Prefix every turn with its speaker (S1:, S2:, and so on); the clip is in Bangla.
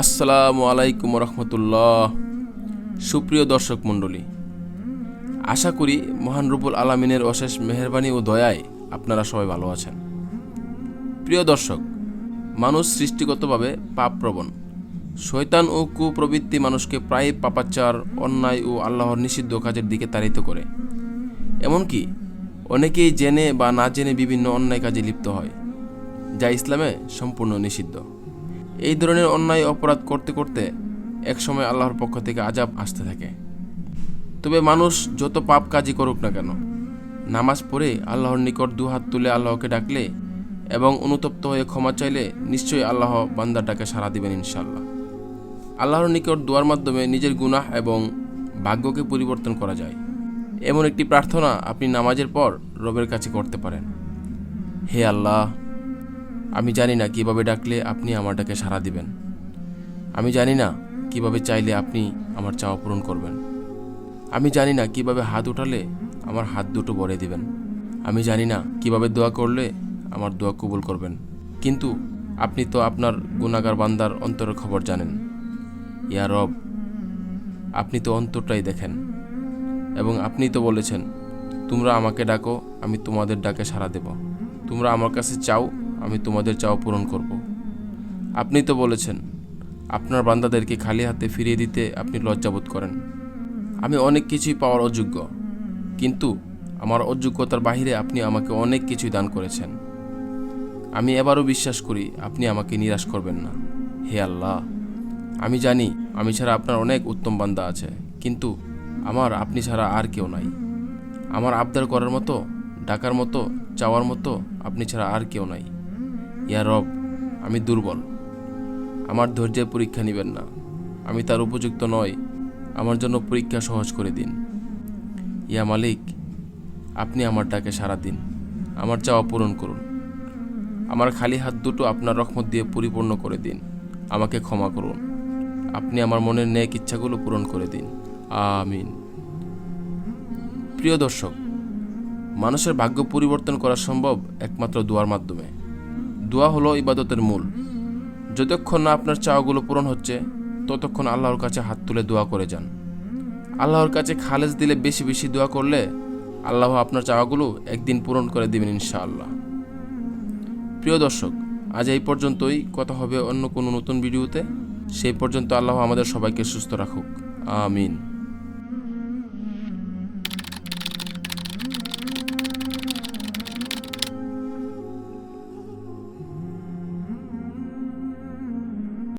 S1: আসসালামু আলাইকুম রহমতুল্লাহ। সুপ্রিয় দর্শক মণ্ডলী, আশা করি মহান রব্বুল আলামিনের অশেষ মেহেরবানি ও দয়ায় আপনারা সবাই ভালো আছেন। প্রিয় দর্শক, মানুষ সৃষ্টিগতভাবে পাপপ্রবণ। শয়তান ও কুপ্রবৃত্তি মানুষকে প্রায় পাপাচার, অন্যায় ও আল্লাহর নিষিদ্ধ কাজের দিকে তাড়িত করে। এমনকি অনেকেই জেনে বা না জেনে বিভিন্ন অন্যায় কাজে লিপ্ত হয়, যা ইসলামে সম্পূর্ণ নিষিদ্ধ। এই ধরনের অন্যায় অপরাধ করতে করতে একসময় আল্লাহর পক্ষ থেকে আযাব আসতে থাকে। তবে মানুষ যত পাপ কাজই করুক না কেন, নামাজ পড়ে আল্লাহর নিকট দুহাত তুলে আল্লাহকে ডাকলে এবং অনুতপ্ত হয়ে ক্ষমা চাইলে নিশ্চয়ই আল্লাহ বান্দাটাকে সাড়া দিবেন ইনশাআল্লাহ। আল্লাহর নিকট দোয়ার মাধ্যমে নিজের গুনাহ এবং ভাগ্যকে পরিবর্তন করা যায়। এমন একটি প্রার্থনা আপনি নামাজের পর রবের কাছে করতে পারেন। হে আল্লাহ, আমি জানি না কিভাবে ডাকলে আপনি আমার ডাকে সাড়া দিবেন। আমি জানি না কিভাবে চাইলে আপনি আমার চাওয়া পূরণ করবেন। আমি জানি না কিভাবে হাত উঠালে আমার হাত দুটো ভরে দিবেন। আমি জানি না কিভাবে দোয়া করলে আমার দোয়া কবুল করবেন। কিন্তু আপনি তো আপনার গুনাহগার বান্দার অন্তরের খবর জানেন। ইয়া রব, আপনি তো অন্তরটাই দেখেন এবং আপনি তো বলেছেন, তোমরা আমাকে ডাকো, আমি তোমাদের ডাকে সাড়া দেব। তোমরা আমার কাছে চাও, আমি তোমাদের চাওয়া পূরণ করব। আপনি তো বলেছেন, আপনার বান্দাদেরকে খালি হাতে ফিরিয়ে দিতে আপনি লজ্জাবোধ করেন। আমি অনেক কিছুই পাওয়ার অযোগ্য, কিন্তু আমার অযোগ্যতার বাহিরে আপনি আমাকে অনেক কিছুই দান করেছেন। আমি এবারও বিশ্বাস করি আপনি আমাকে নিরাশ করবেন না। হে আল্লাহ, আমি জানি আমি ছাড়া আপনার অনেক উত্তম বান্দা আছে, কিন্তু আমার আপনি ছাড়া আর কেউ নাই। আমার আবদার করার মতো, ডাকার মতো, চাওয়ার মতো আপনি ছাড়া আর কেউ নাই। ইয়া রব, আমি দুর্বল, আমার ধৈর্যের পরীক্ষা নেবেন না। আমি তার উপযুক্ত নই, আমার জন্য পরীক্ষা সহজ করে দিন। ইয়া মালিক, আপনি আমার ডাকে সাড়া দিন, আমার চাওয়া পূরণ করুন। আমার খালি হাত দুটো আপনার রহমত দিয়ে পরিপূর্ণ করে দিন। আমাকে ক্ষমা করুন, আপনি আমার মনের নেক ইচ্ছাগুলো পূরণ করে দিন। আমিন। প্রিয় দর্শক, মানুষের ভাগ্য পরিবর্তন করা সম্ভব একমাত্র দোয়ার মাধ্যমে। দোয়া হলো ইবাদতের মূল। যতক্ষণ না আপনার চাওয়াগুলো পূরণ হচ্ছে, ততক্ষণ আল্লাহর কাছে হাত তুলে দোয়া করে যান। আল্লাহর কাছে খালেজ দিলে, বেশি বেশি দোয়া করলে আল্লাহ আপনার চাওয়াগুলো একদিন পূরণ করে দিবেন ইনশাআল্লাহ। প্রিয় দর্শক, আজ এই পর্যন্তই। কথা হবে অন্য কোনো নতুন ভিডিওতে। সেই পর্যন্ত আল্লাহ আমাদের সবাইকে সুস্থ রাখুক। আমিন।